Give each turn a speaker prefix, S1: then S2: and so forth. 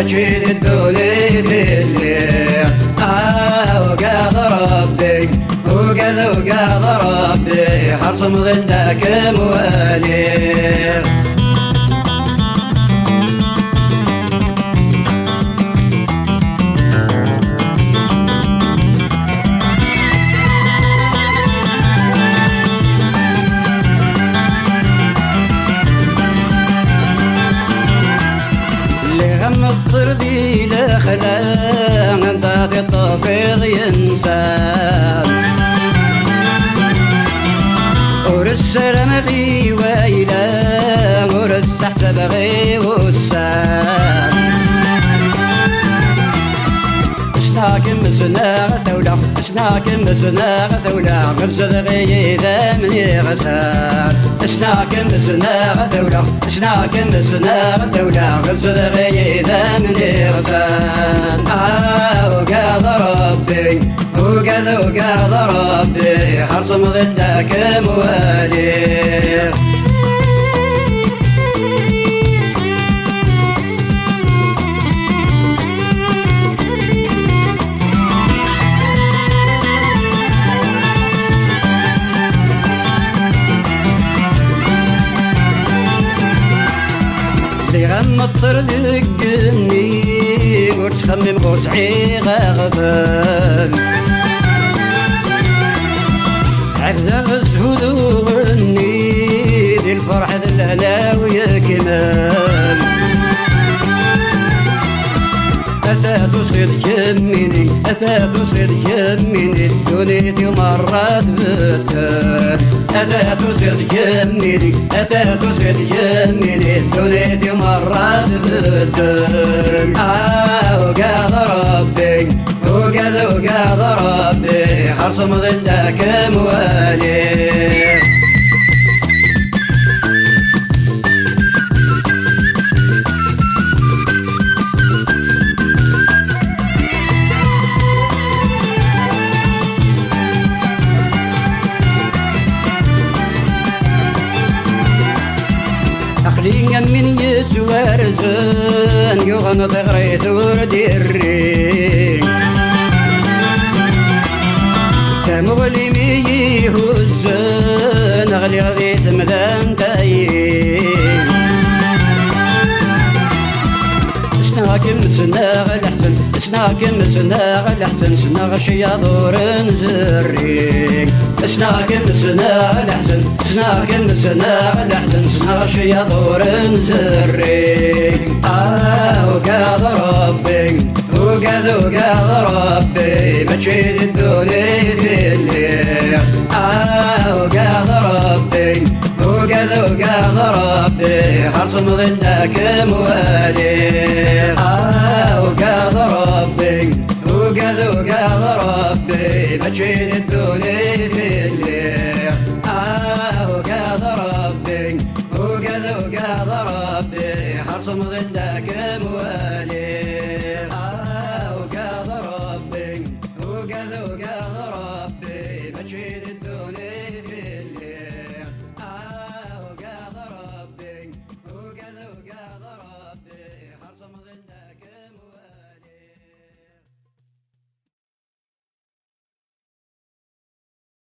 S1: ماشي الدنيا اللي وقاض ربي وقاض ربي حرصم ضدك موالي غم الطردي لخلاق انت في التفيض ينسان ورس رمغي ويلا ورس تحت بغي والسان اشناكم مسنا ثولا اشناكم مسنا ثولا غرزة غي ذا مني غسان اشناكم مسنا ثولا اشناكم مسنا ثولا غرزة غي ذا مني غسان وقاض ربي وقاض ربي حرصم ضدك موالي غم الطرد الجني قرش خمم قرش عيغة غفال عفذا غزهود وغني ذي الفرح ذي الهنا ويا كمال أثاث صيد يميني أثاث صيد يميني دنيتي مرات بتال أثاث صيد يميني أثاث صيد يميني دنيتي مرات بتال وقاض ربي وقاض ربي حرصم ضدك موالي أخلينا من يسوار زن يغنى تغريت ورديري تمغلي ميه الزن أغلي غذيت مدان تايري سناكم سناغ الحسن سناكم سناغ الحسن سناغ شياضور نزري سناكم سناغ الحسن سناكم سناغ الحسن سناغ شياضور نزري وقاض ربي وقاض ربي ماشي الدنيا اللي وقاض ربي وقاض ربي حرصم ضدك موالي وقاض ربي وقاض ربي ماشي الدنيا اللي